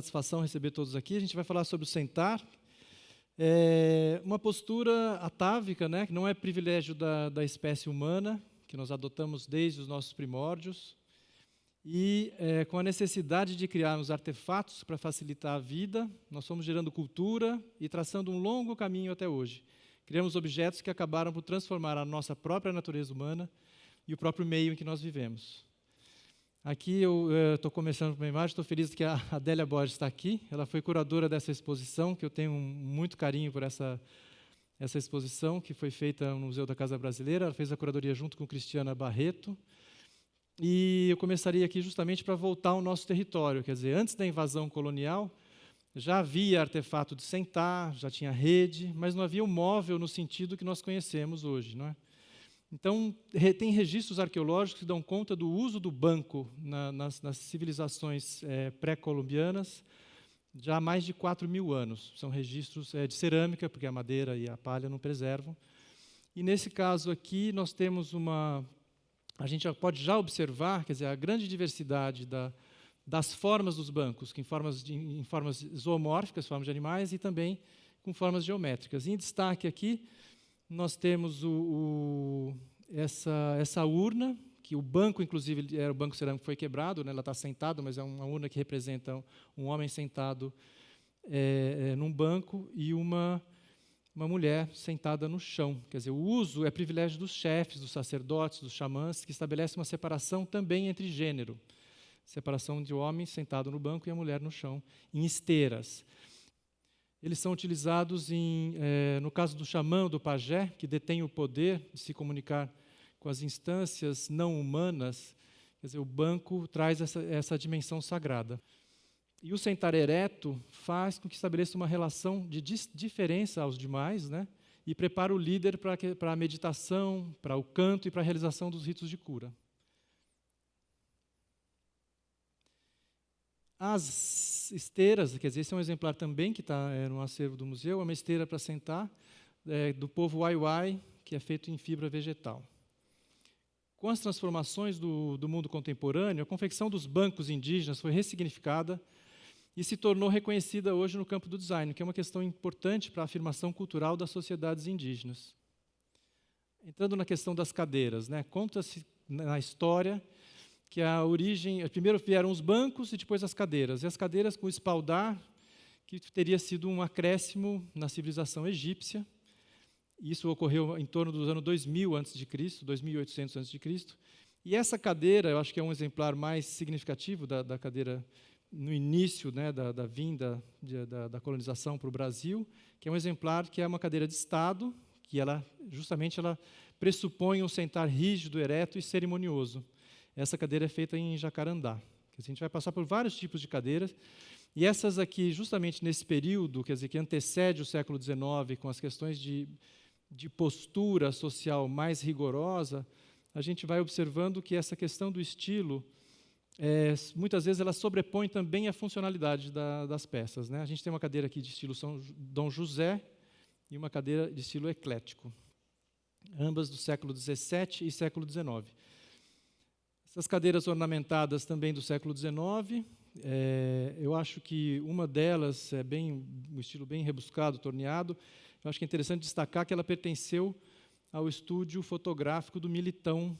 satisfação receber todos aqui. A gente vai falar sobre o sentar. Uma postura atávica, né, que não é privilégio da espécie humana, que nós adotamos desde os nossos primórdios, e com a necessidade de criarmos artefatos para facilitar a vida, nós fomos gerando cultura e traçando um longo caminho até hoje. Criamos objetos que acabaram por transformar a nossa própria natureza humana e o próprio meio em que nós vivemos. Aqui eu estou começando com uma imagem, estou feliz que a Adélia Borges está aqui. Ela foi curadora dessa exposição, que eu tenho muito carinho por essa exposição, que foi feita no Museu da Casa Brasileira. Ela fez a curadoria junto com Cristiana Barreto. E eu começaria aqui justamente para voltar ao nosso território. Quer dizer, antes da invasão colonial, já havia artefato de sentar, já tinha rede, mas não havia um móvel no sentido que nós conhecemos hoje, não é? Então, tem registros arqueológicos que dão conta do uso do banco nas civilizações pré-colombianas já há mais de 4.000 anos. São registros de cerâmica, porque a madeira e a palha não preservam. E, nesse caso aqui, nós temos a gente pode já observar, quer dizer, a grande diversidade das formas dos bancos, que em formas zoomórficas, formas de animais, e também com formas geométricas. Em destaque aqui, nós temos essa urna, que o banco, inclusive, era o banco cerâmico que foi quebrado, né? Ela está sentada, mas é uma urna que representa um homem sentado num banco e uma mulher sentada no chão. Quer dizer, o uso é privilégio dos chefes, dos sacerdotes, dos xamãs, que estabelece uma separação também entre gênero. Separação de homem sentado no banco e a mulher no chão, em esteiras. Eles são utilizados, no caso do xamã, do pajé, que detém o poder de se comunicar com as instâncias não humanas. Quer dizer, o banco traz essa dimensão sagrada. E o sentar ereto faz com que estabeleça uma relação de diferença aos demais, né? E prepara o líder para a meditação, para o canto e para a realização dos ritos de cura. As esteiras, quer dizer, esse é um exemplar também que está no acervo do museu, é uma esteira para sentar, do povo Waiwai, que é feito em fibra vegetal. Com as transformações do mundo contemporâneo, a confecção dos bancos indígenas foi ressignificada e se tornou reconhecida hoje no campo do design, que é uma questão importante para a afirmação cultural das sociedades indígenas. Entrando na questão das cadeiras, né, conta-se na história que a origem, primeiro vieram os bancos e depois as cadeiras. E as cadeiras com espaldar, que teria sido um acréscimo na civilização egípcia. Isso ocorreu em torno do ano 2000 a.C., 2800 a.C. E essa cadeira, eu acho que é um exemplar mais significativo da cadeira no início, né, da vinda da colonização para o Brasil, que é um exemplar que é uma cadeira de Estado, que ela pressupõe um sentar rígido, ereto e cerimonioso. Essa cadeira é feita em Jacarandá. A gente vai passar por vários tipos de cadeiras, e essas aqui, justamente nesse período, quer dizer, que antecede o século XIX, com as questões de postura social mais rigorosa, a gente vai observando que essa questão do estilo, muitas vezes ela sobrepõe também a funcionalidade das peças, né? A gente tem uma cadeira aqui de estilo Dom José e uma cadeira de estilo eclético, ambas do século XVII e século XIX. Essas cadeiras ornamentadas também do século XIX, eu acho que uma delas é um estilo bem rebuscado, torneado. Eu acho que é interessante destacar que ela pertenceu ao estúdio fotográfico do Militão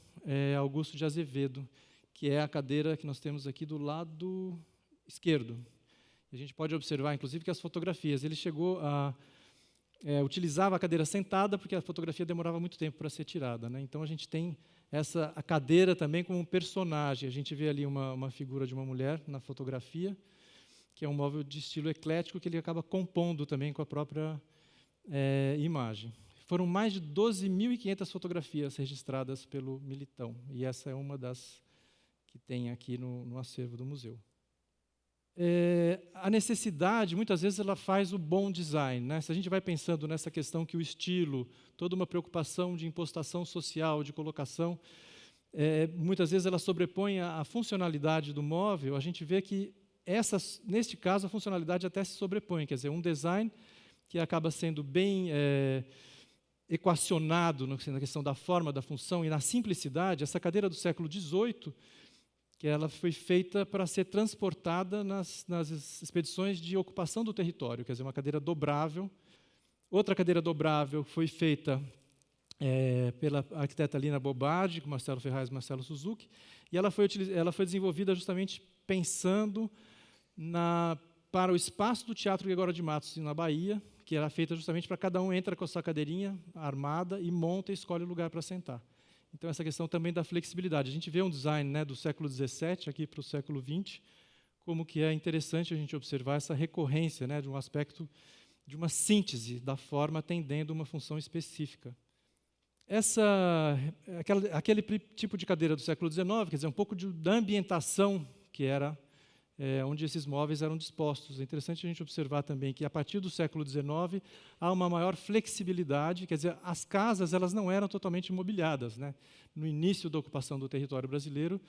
Augusto de Azevedo, que é a cadeira que nós temos aqui do lado esquerdo. E a gente pode observar, inclusive, que as fotografias, ele chegou utilizava a cadeira sentada, porque a fotografia demorava muito tempo para ser tirada, né? Então, a gente tem a cadeira também como um personagem. A gente vê ali uma figura de uma mulher na fotografia, que é um móvel de estilo eclético, que ele acaba compondo também com a própria imagem. Foram mais de 12.500 fotografias registradas pelo Militão, e essa é uma das que tem aqui no acervo do museu. A necessidade, muitas vezes, ela faz o bom design, né? Se a gente vai pensando nessa questão que o estilo, toda uma preocupação de impostação social, de colocação, muitas vezes ela sobrepõe a funcionalidade do móvel, a gente vê que, neste caso, a funcionalidade até se sobrepõe, quer dizer, um design que acaba sendo bem equacionado na questão da forma, da função e na simplicidade. Essa cadeira do século XVIII, que que ela foi feita para ser transportada nas expedições de ocupação do território, quer dizer, uma cadeira dobrável. Outra cadeira dobrável foi feita pela arquiteta Lina Bobardi, com Marcelo Ferraz e Marcelo Suzuki, e ela foi desenvolvida justamente pensando para o espaço do Teatro Gregório de Matos, na Bahia, que era feita justamente para cada um entra com a sua cadeirinha armada e monta e escolhe o lugar para sentar. Então, essa questão também da flexibilidade. A gente vê um design, né, do século XVII aqui para o século XX, como que é interessante a gente observar essa recorrência, né, de um aspecto, de uma síntese da forma atendendo uma função específica. Aquele tipo de cadeira do século XIX, quer dizer, um pouco da ambientação que era onde esses móveis eram dispostos. É interessante a gente observar também que, a partir do século XIX, há uma maior flexibilidade, quer dizer, as casas elas não eram totalmente imobiliadas, né? No início da ocupação do território brasileiro,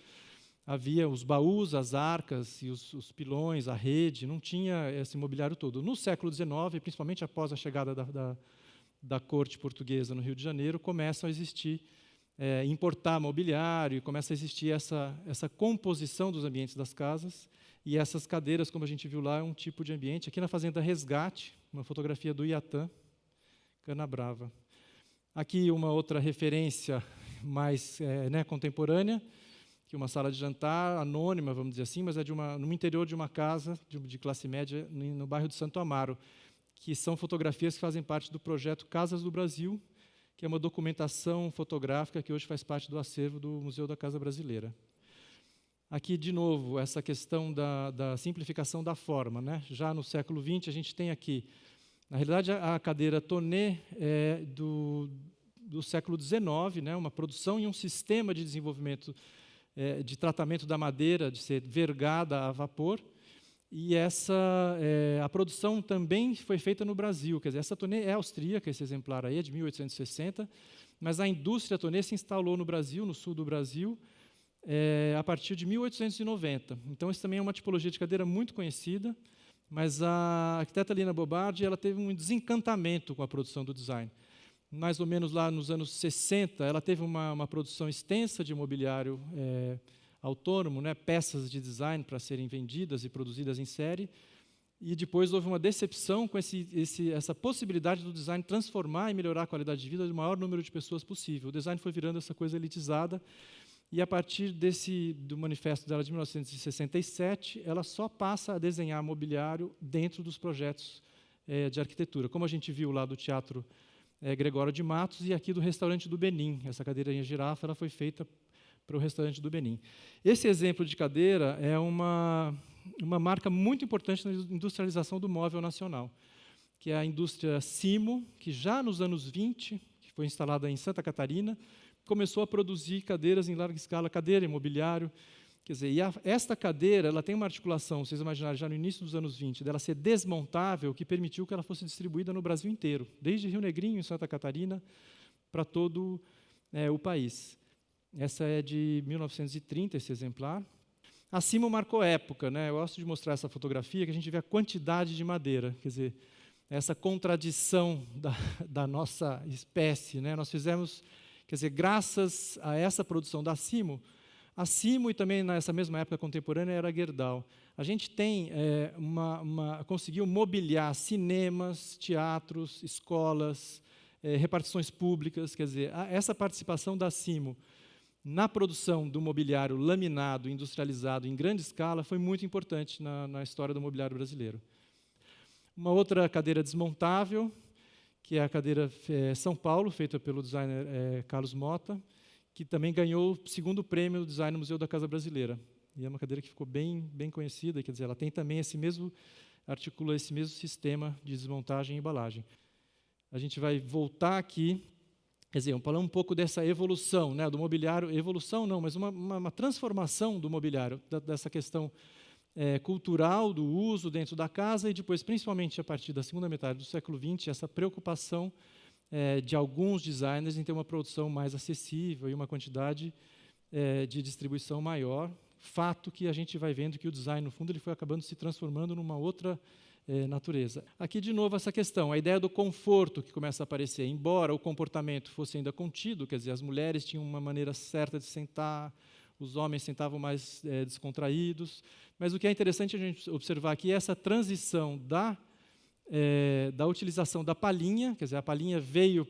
havia os baús, as arcas e os pilões, a rede, não tinha esse mobiliário todo. No século XIX, principalmente após a chegada da corte portuguesa no Rio de Janeiro, começam a existir, importar mobiliário, começa a existir essa composição dos ambientes das casas, e essas cadeiras, como a gente viu lá, é um tipo de ambiente. Aqui na Fazenda Resgate, uma fotografia do Iatã, Canabrava. Aqui uma outra referência mais contemporânea, que é uma sala de jantar anônima, vamos dizer assim, mas é no interior de uma casa de classe média no bairro de Santo Amaro, que são fotografias que fazem parte do projeto Casas do Brasil, que é uma documentação fotográfica que hoje faz parte do acervo do Museu da Casa Brasileira. Aqui, de novo, essa questão da simplificação da forma, né? Já no século XX, a gente tem aqui, na realidade, a cadeira Tonnet é do século XIX, né? Uma produção e um sistema de desenvolvimento de tratamento da madeira, de ser vergada a vapor, e a produção também foi feita no Brasil. Quer dizer, essa Tonnet é austríaca, esse exemplar aí é de 1860, mas a indústria Tonnet se instalou no Brasil, no sul do Brasil, a partir de 1890. Então, isso também é uma tipologia de cadeira muito conhecida, mas a arquiteta Lina Bobardi ela teve um desencantamento com a produção do design. Mais ou menos lá nos anos 60, ela teve uma produção extensa de mobiliário autônomo, né, peças de design para serem vendidas e produzidas em série, e depois houve uma decepção com essa possibilidade do design transformar e melhorar a qualidade de vida do maior número de pessoas possível. O design foi virando essa coisa elitizada, e a partir do manifesto dela de 1967, ela só passa a desenhar mobiliário dentro dos projetos de arquitetura, como a gente viu lá do Teatro Gregório de Matos e aqui do Restaurante do Benim. Essa cadeirinha girafa ela foi feita para o Restaurante do Benim. Esse exemplo de cadeira é uma marca muito importante na industrialização do móvel nacional, que é a indústria Simo, que já nos anos 20, que foi instalada em Santa Catarina, começou a produzir cadeiras em larga escala, cadeira e mobiliário. Quer dizer, esta cadeira ela tem uma articulação, vocês imaginarem, já no início dos anos 20, dela ser desmontável, que permitiu que ela fosse distribuída no Brasil inteiro, desde Rio Negrinho, em Santa Catarina, para todo o país. Essa é de 1930, esse exemplar. A Simo marcou época, né? Eu gosto de mostrar essa fotografia, que a gente vê a quantidade de madeira, quer dizer, essa contradição da nossa espécie, né? Nós fizemos, quer dizer, graças a essa produção da Simo, a Simo e também nessa mesma época contemporânea era a Gerdau. A gente tem conseguiu mobiliar cinemas, teatros, escolas, repartições públicas, quer dizer, essa participação da Simo na produção do mobiliário laminado, industrializado em grande escala, foi muito importante na história do mobiliário brasileiro. Uma outra cadeira desmontável, que é a cadeira São Paulo, feita pelo designer Carlos Mota, que também ganhou o segundo prêmio do design no Museu da Casa Brasileira. E é uma cadeira que ficou bem conhecida, quer dizer, ela tem também articula esse mesmo sistema de desmontagem e embalagem. A gente vai voltar aqui, quer dizer, falar um pouco dessa evolução, né, do mobiliário, evolução não, mas uma transformação do mobiliário, dessa questão cultural do uso dentro da casa, e depois, principalmente a partir da segunda metade do século XX, essa preocupação de alguns designers em ter uma produção mais acessível e uma quantidade de distribuição maior, fato que a gente vai vendo que o design, no fundo, ele foi acabando se transformando numa outra natureza. Aqui, de novo, essa questão, a ideia do conforto que começa a aparecer, embora o comportamento fosse ainda contido, quer dizer, as mulheres tinham uma maneira certa de sentar, os homens sentavam mais descontraídos. Mas o que é interessante a gente observar aqui é essa transição da utilização da palhinha, quer dizer, a palhinha veio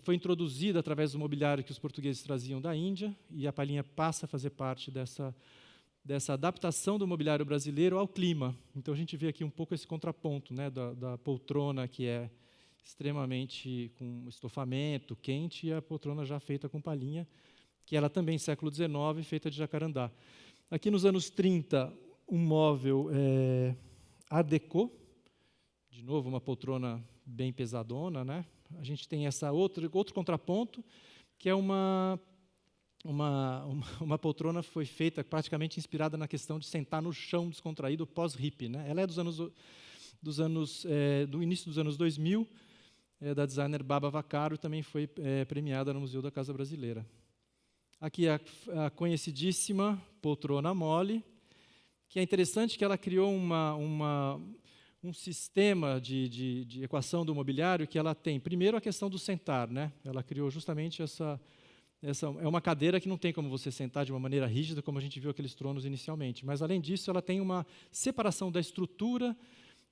foi introduzida através do mobiliário que os portugueses traziam da Índia, e a palhinha passa a fazer parte dessa adaptação do mobiliário brasileiro ao clima. Então, a gente vê aqui um pouco esse contraponto, né, da poltrona, que é extremamente com estofamento, quente, e a poltrona já feita com palhinha, que ela também, século XIX, feita de jacarandá. Aqui nos anos 30, um móvel Art Deco, de novo uma poltrona bem pesadona, né? A gente tem outro contraponto, que é uma poltrona foi feita praticamente inspirada na questão de sentar no chão descontraído pós-hippie, né? Ela é do início dos anos 2000, da designer Baba Vaccaro, também foi premiada no Museu da Casa Brasileira. Aqui a conhecidíssima poltrona mole, que é interessante que ela criou um sistema de equação do mobiliário que ela tem. Primeiro, a questão do sentar, né? Ela criou justamente essa é uma cadeira que não tem como você sentar de uma maneira rígida, como a gente viu aqueles tronos inicialmente. Mas, além disso, ela tem uma separação da estrutura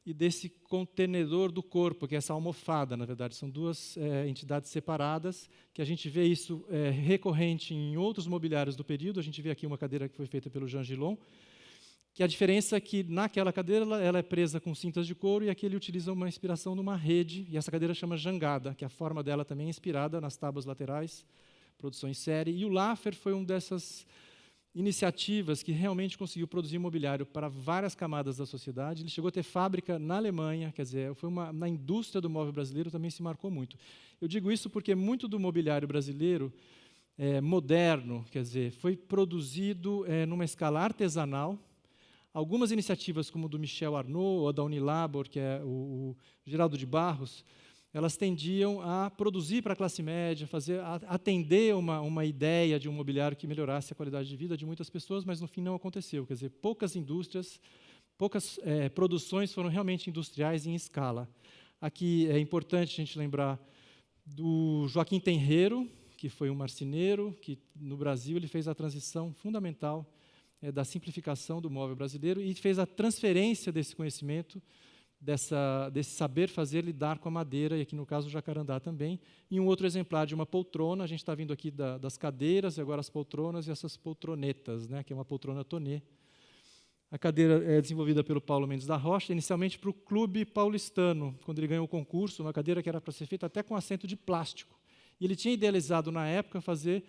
e desse contenedor do corpo, que é essa almofada, na verdade. São duas entidades separadas, que a gente vê isso recorrente em outros mobiliários do período. A gente vê aqui uma cadeira que foi feita pelo Jean Gillon, que a diferença é que naquela cadeira ela é presa com cintas de couro, e aqui ele utiliza uma inspiração numa rede, e essa cadeira chama jangada, que a forma dela também é inspirada nas tábuas laterais, produção em série. E o Laffer foi uma dessas iniciativas que realmente conseguiu produzir mobiliário para várias camadas da sociedade. Ele chegou a ter fábrica na Alemanha, quer dizer, na indústria do móvel brasileiro também se marcou muito. Eu digo isso porque muito do mobiliário brasileiro moderno, quer dizer, foi produzido numa escala artesanal. Algumas iniciativas, como do Michel Arnaud ou da Unilabor, que é o Geraldo de Barros, elas tendiam a produzir para a classe média, atender uma ideia de um mobiliário que melhorasse a qualidade de vida de muitas pessoas, mas no fim não aconteceu. Quer dizer, poucas indústrias, poucas produções foram realmente industriais em escala. Aqui é importante a gente lembrar do Joaquim Tenreiro, que foi um marceneiro, que no Brasil ele fez a transição fundamental da simplificação do móvel brasileiro e fez a transferência desse conhecimento, desse saber fazer lidar com a madeira, e aqui no caso o jacarandá também, e um outro exemplar de uma poltrona. A gente está vindo aqui das cadeiras, e agora as poltronas e essas poltronetas, né, que é uma poltrona tonê. A cadeira é desenvolvida pelo Paulo Mendes da Rocha, inicialmente para o Clube Paulistano, quando ele ganhou o concurso, uma cadeira que era para ser feita até com assento de plástico. E ele tinha idealizado, na época, fazer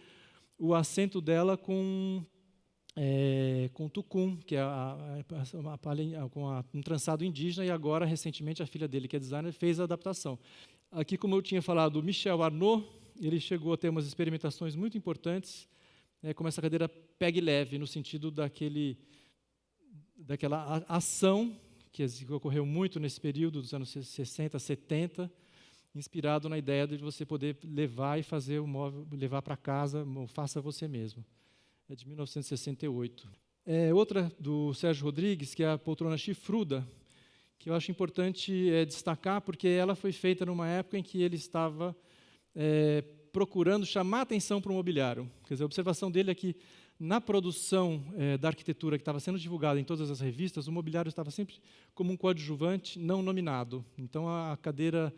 o assento dela com tucum, que é um trançado indígena, e agora, recentemente, a filha dele, que é designer, fez a adaptação. Aqui, como eu tinha falado, o Michel Arnaud, ele chegou a ter umas experimentações muito importantes, como essa cadeira pegue leve, no sentido daquela ação que ocorreu muito nesse período dos anos 60, 70, inspirado na ideia de você poder levar e fazer o móvel, levar para casa, faça você mesmo. É de 1968. Outra do Sérgio Rodrigues, que é a poltrona chifruda, que eu acho importante destacar, porque ela foi feita numa época em que ele estava procurando chamar atenção para o mobiliário. Quer dizer, a observação dele é que, na produção da arquitetura que estava sendo divulgada em todas as revistas, o mobiliário estava sempre como um coadjuvante não nominado. Então, a cadeira,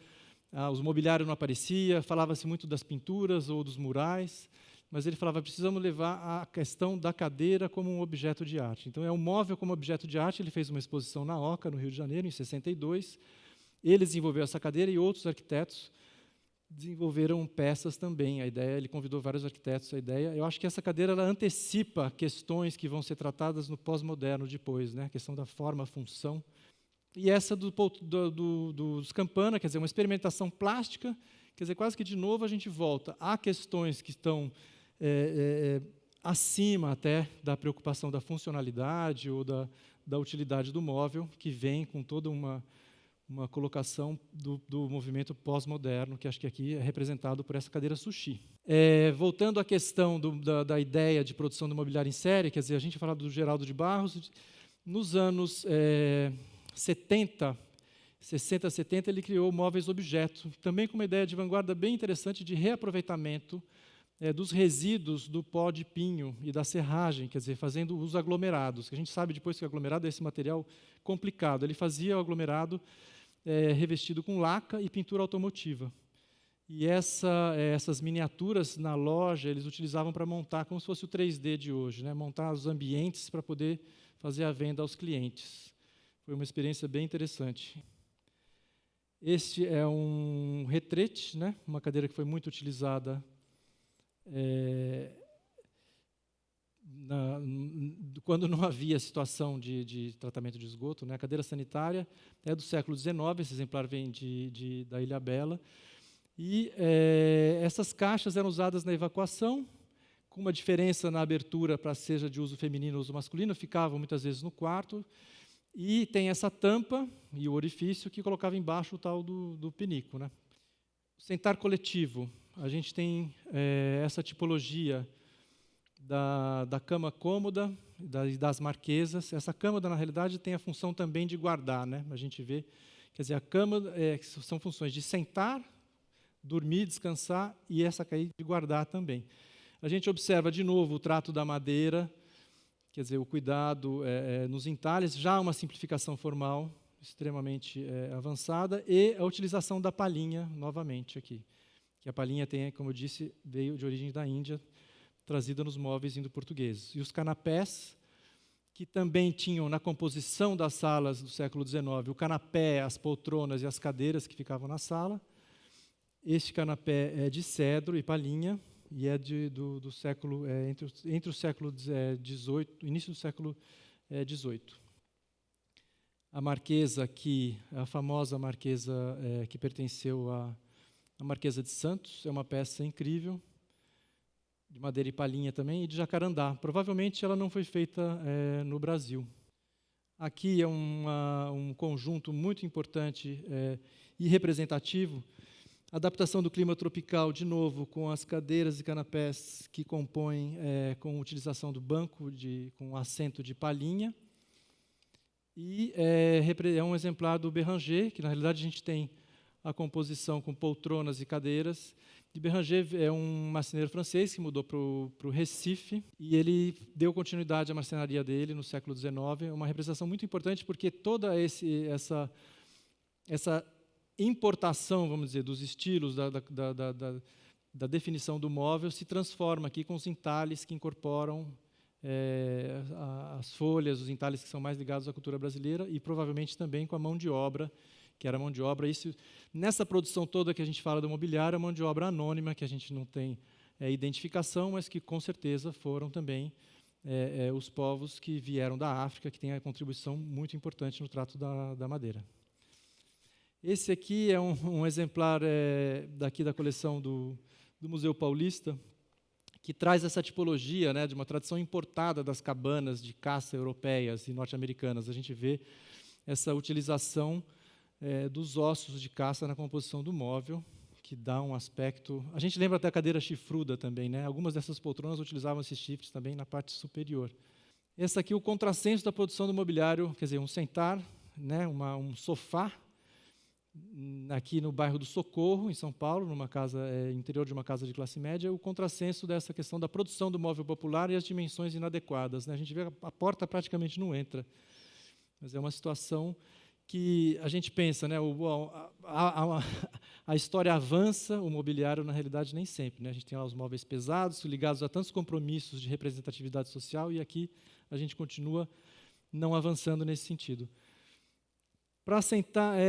os mobiliários não aparecia, falava-se muito das pinturas ou dos murais, mas ele falava, precisamos levar a questão da cadeira como um objeto de arte. Então, é um móvel como objeto de arte. Ele fez uma exposição na Oca, no Rio de Janeiro, em 62. Ele desenvolveu essa cadeira e outros arquitetos desenvolveram peças também. Ele convidou vários arquitetos a ideia. Eu acho que essa cadeira ela antecipa questões que vão ser tratadas no pós-moderno depois, né? A questão da forma, função. E essa dos Campana, quer dizer, uma experimentação plástica, quer dizer, quase que de novo a gente volta a questões que estão acima até da preocupação da funcionalidade ou da utilidade do móvel, que vem com toda uma colocação do movimento pós-moderno, que acho que aqui é representado por essa cadeira sushi. Voltando à questão da ideia de produção do mobiliário em série, quer dizer, a gente fala do Geraldo de Barros, nos anos 60, 70, ele criou móveis objeto, também com uma ideia de vanguarda bem interessante de reaproveitamento dos resíduos do pó de pinho e da serragem, quer dizer, fazendo os aglomerados, que a gente sabe depois que o aglomerado é esse material complicado. Ele fazia o aglomerado revestido com laca e pintura automotiva. E essas miniaturas na loja, eles utilizavam para montar, como se fosse o 3D de hoje, né? Montar os ambientes para poder fazer a venda aos clientes. Foi uma experiência bem interessante. Este é um retrete, né? Uma cadeira que foi muito utilizada quando não havia situação de tratamento de esgoto, né? A cadeira sanitária é do século XIX, esse exemplar vem da Ilhabela. E essas caixas eram usadas na evacuação, com uma diferença na abertura para seja de uso feminino ou uso masculino, ficavam muitas vezes no quarto, e tem essa tampa e o orifício que colocava embaixo o tal do pinico, né? Sentar coletivo, a gente tem essa tipologia da cama cômoda e das marquesas. Essa cômoda, na realidade, tem a função também de guardar, né? A gente vê, quer dizer, a cama são funções de sentar, dormir, descansar, e essa cair de guardar também. A gente observa, de novo, o trato da madeira, quer dizer, o cuidado nos entalhes, já uma simplificação formal extremamente avançada, e a utilização da palhinha, novamente, aqui. Que a palhinha tem, como eu disse, veio de origem da Índia, trazida nos móveis indo-portugueses. E os canapés, que também tinham na composição das salas do século XIX, o canapé, as poltronas e as cadeiras que ficavam na sala. Este canapé é de cedro e palhinha, e é do século, entre o século XVIII, início do século XVIII. A marquesa aqui, a famosa marquesa que pertenceu à Marquesa de Santos, é uma peça incrível, de madeira e palhinha também, e de jacarandá. Provavelmente ela não foi feita no Brasil. Aqui é um conjunto muito importante e representativo. Adaptação do clima tropical, de novo, com as cadeiras e canapés que compõem com utilização do banco com assento de palhinha. E é um exemplar do Béranger, que na realidade a gente tem a composição com poltronas e cadeiras. De Béranger é um marceneiro francês que mudou para o Recife, e ele deu continuidade à marcenaria dele no século XIX. É uma representação muito importante, porque toda essa importação, vamos dizer, dos estilos, da definição do móvel, se transforma aqui com os entalhes que incorporam as folhas, os entalhes que são mais ligados à cultura brasileira, e provavelmente também com a mão de obra, que era mão de obra. Isso, nessa produção toda que a gente fala do mobiliário, é mão de obra anônima, que a gente não tem identificação, mas que com certeza foram também os povos que vieram da África, que têm a contribuição muito importante no trato da madeira. Esse aqui é um exemplar daqui da coleção do Museu Paulista, que traz essa tipologia, né, de uma tradição importada das cabanas de caça europeias e norte-americanas. A gente vê essa utilização dos ossos de caça na composição do móvel, que dá um aspecto... A gente lembra até a cadeira chifruda também, né? Algumas dessas poltronas utilizavam esses chifres também na parte superior. Esse aqui é o contrassenso da produção do mobiliário, quer dizer, um sentar, né, um sofá, aqui no bairro do Socorro, em São Paulo, numa casa interior de uma casa de classe média, o contrassenso dessa questão da produção do móvel popular e as dimensões inadequadas, né? A gente vê que a porta praticamente não entra, mas é uma situação que a gente pensa, né? A história avança, o mobiliário, na realidade, nem sempre, né? A gente tem lá os móveis pesados, ligados a tantos compromissos de representatividade social, e aqui a gente continua não avançando nesse sentido. Para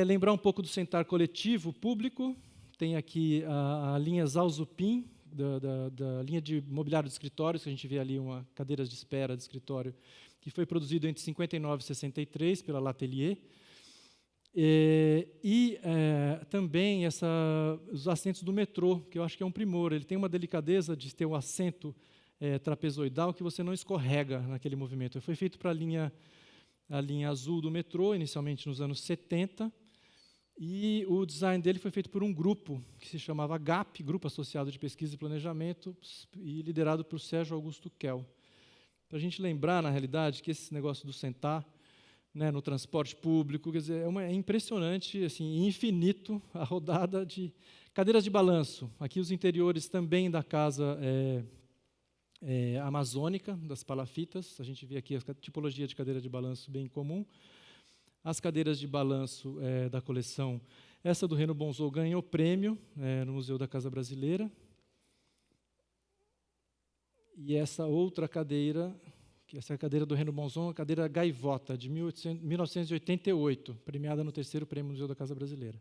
lembrar um pouco do sentar coletivo público, tem aqui a linha Zalzupin, da linha de mobiliário de escritórios, que a gente vê ali uma cadeira de espera de escritório, que foi produzido entre 59 e 63 pela L'Atelier. Também os assentos do metrô, que eu acho que é um primor. Ele tem uma delicadeza de ter o assento trapezoidal que você não escorrega naquele movimento. Ele foi feito para a linha azul do metrô, inicialmente nos anos 70, e o design dele foi feito por um grupo que se chamava GAP, Grupo Associado de Pesquisa e Planejamento, e liderado por Sérgio Augusto Kell. Para a gente lembrar, na realidade, que esse negócio do sentar, né, no transporte público, quer dizer, é impressionante, assim, infinito a rodada de Cadeiras de balanço. Aqui os interiores também da casa amazônica, das palafitas. A gente vê aqui a tipologia de cadeira de balanço bem comum. As cadeiras de balanço da coleção. Essa do Reno Bonzou ganhou prêmio no Museu da Casa Brasileira. E essa outra cadeira, que essa é a cadeira do Reno Bonzon, a cadeira Gaivota, de 1988, premiada no 3º Prêmio Museu da Casa Brasileira.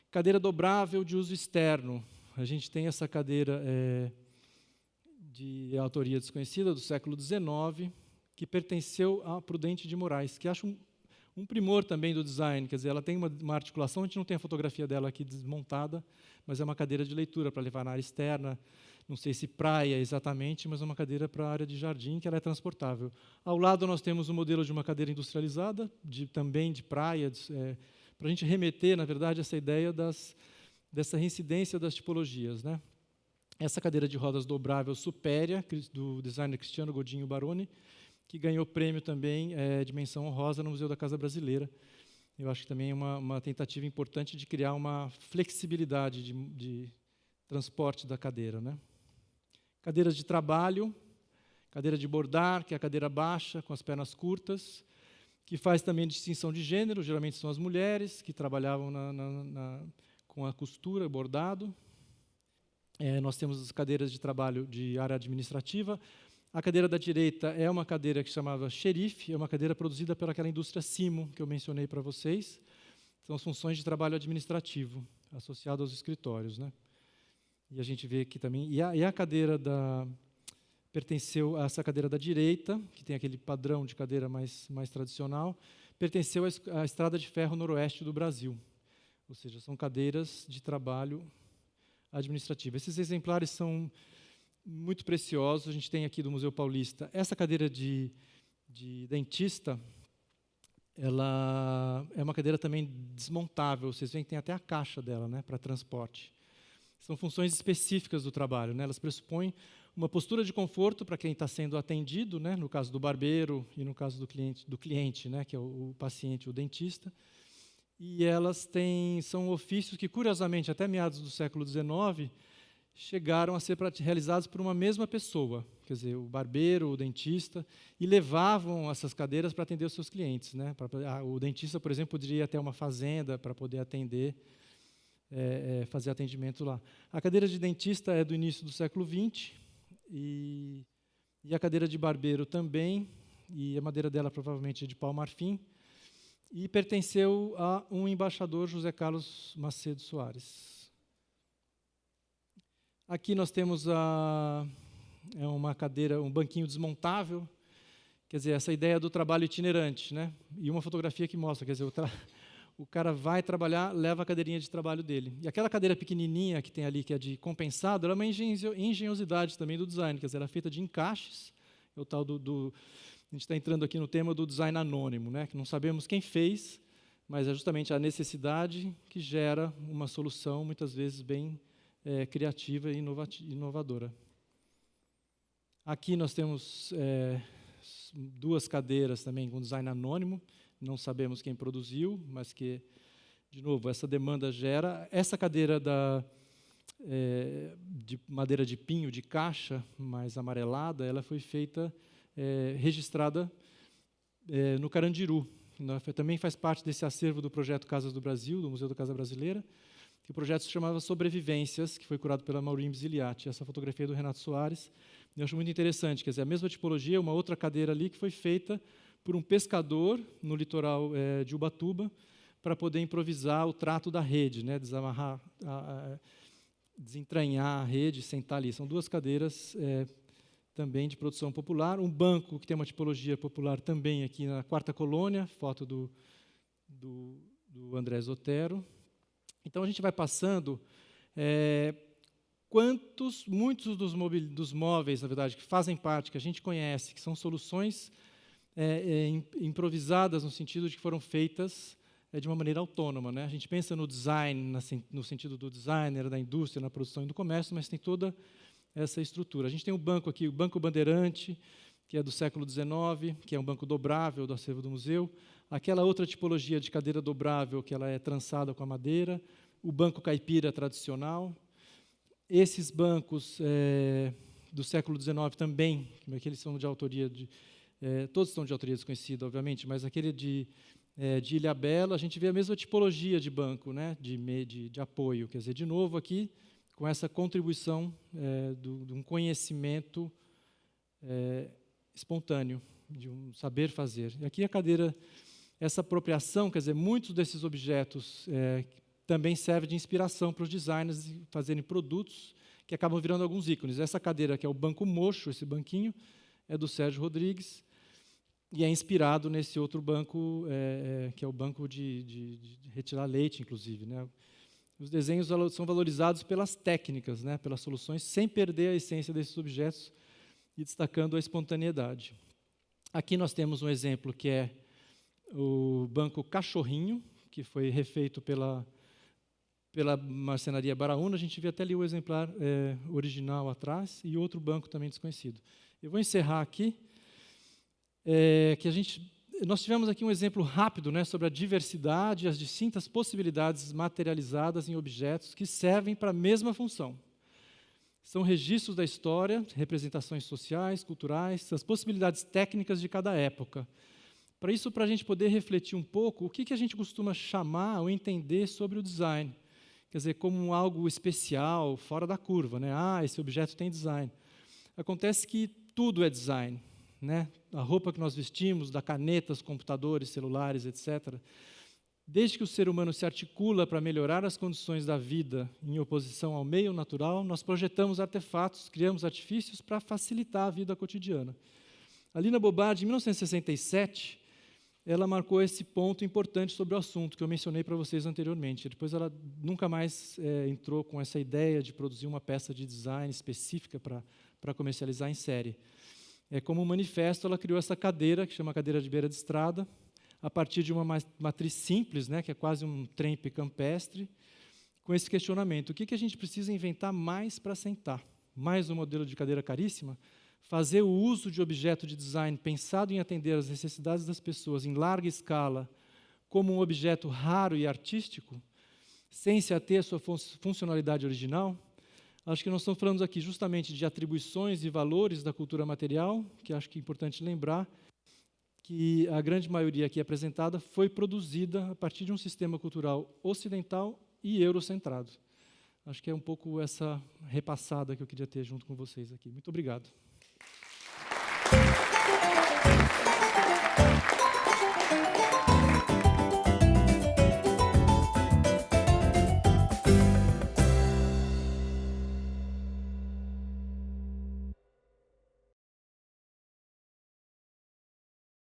Cadeira dobrável de uso externo. A gente tem essa cadeira de autoria desconhecida, do século XIX, que pertenceu a Prudente de Moraes, que acho um primor também do design. Quer dizer, ela tem uma articulação, a gente não tem a fotografia dela aqui desmontada, mas é uma cadeira de leitura para levar na área externa. Não sei se praia exatamente, mas é uma cadeira para a área de jardim, que ela é transportável. Ao lado nós temos um modelo de uma cadeira industrializada, também de praia, para a gente remeter, na verdade, essa ideia dessa reincidência das tipologias, né? Essa cadeira de rodas dobrável Supéria, do designer Cristiano Godinho Baroni, que ganhou prêmio também de menção honrosa no Museu da Casa Brasileira. Eu acho que também é uma tentativa importante de criar uma flexibilidade de transporte da cadeira, né? Cadeiras de trabalho, cadeira de bordar, que é a cadeira baixa, com as pernas curtas, que faz também distinção de gênero, geralmente são as mulheres que trabalhavam com a costura, bordado. Nós temos as cadeiras de trabalho de área administrativa. A cadeira da direita é uma cadeira que se chamava xerife, é uma cadeira produzida pelaquela indústria Simo, que eu mencionei para vocês. São as funções de trabalho administrativo, associado aos escritórios, né? E a gente vê aqui também. E a cadeira pertenceu a essa cadeira da direita, que tem aquele padrão de cadeira mais tradicional, pertenceu à Estrada de Ferro Noroeste do Brasil. Ou seja, são cadeiras de trabalho administrativo. Esses exemplares são muito preciosos. A gente tem aqui do Museu Paulista essa cadeira de dentista. Ela é uma cadeira também desmontável. Vocês veem que tem até a caixa dela, né, para transporte. São funções específicas do trabalho, né? Elas pressupõem uma postura de conforto para quem está sendo atendido, né? No caso do barbeiro e no caso do cliente, né? Que é o paciente, o dentista. E elas são ofícios que, curiosamente, até meados do século XIX, chegaram a ser realizados por uma mesma pessoa, quer dizer, o barbeiro, o dentista, e levavam essas cadeiras para atender os seus clientes, né? O dentista, por exemplo, poderia ir até uma fazenda para poder atender, fazer atendimento lá. A cadeira de dentista é do início do século XX, e a cadeira de barbeiro também, e a madeira dela provavelmente é de pau-marfim, e pertenceu a um embaixador, José Carlos Macedo Soares. Aqui nós temos uma cadeira, um banquinho desmontável, quer dizer, essa ideia do trabalho itinerante, né? E uma fotografia que mostra, quer dizer, o cara vai trabalhar, leva a cadeirinha de trabalho dele. E aquela cadeira pequenininha que tem ali, que é de compensado, ela é uma engenhosidade também do design, quer dizer, ela é feita de encaixes, é o tal a gente está entrando aqui no tema do design anônimo, né, que não sabemos quem fez, mas é justamente a necessidade que gera uma solução, muitas vezes, bem criativa e inovadora. Aqui nós temos duas cadeiras também com design anônimo, não sabemos quem produziu, mas que, de novo, essa demanda gera. Essa cadeira de madeira de pinho, de caixa, mais amarelada, ela foi feita, registrada no Carandiru. Também faz parte desse acervo do projeto Casas do Brasil, do Museu da Casa Brasileira, que o projeto se chamava Sobrevivências, que foi curado pela Maureen Bisiliati. Essa fotografia é do Renato Soares. Eu acho muito interessante, quer dizer, a mesma tipologia, uma outra cadeira ali que foi feita por um pescador no litoral de Ubatuba, para poder improvisar o trato da rede, né, desamarrar, desentranhar a rede, sentar ali. São duas cadeiras também de produção popular. Um banco que tem uma tipologia popular também aqui na Quarta Colônia, foto do André Zotero. Então, a gente vai passando muitos dos móveis, na verdade, que fazem parte, que a gente conhece, que são soluções improvisadas no sentido de que foram feitas de uma maneira autônoma, né? A gente pensa no design, no sentido do designer, da indústria, na produção e do comércio, mas tem toda essa estrutura. A gente tem um banco aqui, o Banco Bandeirante, que é do século XIX, que é um banco dobrável do acervo do museu. Aquela outra tipologia de cadeira dobrável, que ela é trançada com a madeira. O banco caipira tradicional. Esses bancos do século XIX também, aqueles são de autoria todos são de autoria desconhecida, obviamente, mas aquele de Ilhabela, a gente vê a mesma tipologia de banco, né, de apoio. Quer dizer, de novo aqui, com essa contribuição de um conhecimento espontâneo, de um saber fazer. E aqui a cadeira, essa apropriação, quer dizer, muitos desses objetos também servem de inspiração para os designers fazerem produtos que acabam virando alguns ícones. Essa cadeira, que é o Banco Mocho, esse banquinho, é do Sérgio Rodrigues, e é inspirado nesse outro banco, que é o banco de retirar leite, inclusive, né? Os desenhos são valorizados pelas técnicas, né, pelas soluções, sem perder a essência desses objetos e destacando a espontaneidade. Aqui nós temos um exemplo que é o banco Cachorrinho, que foi refeito pela marcenaria Baraúna. A gente vê até ali o exemplar original atrás e outro banco também desconhecido. Eu vou encerrar aqui, nós tivemos aqui um exemplo rápido, né, sobre a diversidade e as distintas possibilidades materializadas em objetos que servem para a mesma função. São registros da história, representações sociais, culturais, as possibilidades técnicas de cada época. Para isso, para a gente poder refletir um pouco, o que a gente costuma chamar ou entender sobre o design? Quer dizer, como algo especial, fora da curva, né? Esse objeto tem design. Acontece que tudo é design, né? A roupa que nós vestimos, da canetas, computadores, celulares, etc. Desde que o ser humano se articula para melhorar as condições da vida em oposição ao meio natural, nós projetamos artefatos, criamos artifícios para facilitar a vida cotidiana. A Lina Bobardi, em 1967, ela marcou esse ponto importante sobre o assunto que eu mencionei para vocês anteriormente. Depois ela nunca mais entrou com essa ideia de produzir uma peça de design específica para comercializar em série. Como um manifesto, ela criou essa cadeira, que chama cadeira de beira de estrada, a partir de uma matriz simples, né, que é quase um trempe campestre, com esse questionamento: o que a gente precisa inventar mais para sentar? Mais um modelo de cadeira caríssima? Fazer o uso de objeto de design pensado em atender às necessidades das pessoas em larga escala, como um objeto raro e artístico, sem se ater à sua funcionalidade original? Acho que nós estamos falando aqui justamente de atribuições e valores da cultura material, que acho que é importante lembrar que a grande maioria aqui apresentada foi produzida a partir de um sistema cultural ocidental e eurocentrado. Acho que é um pouco essa repassada que eu queria ter junto com vocês aqui. Muito obrigado.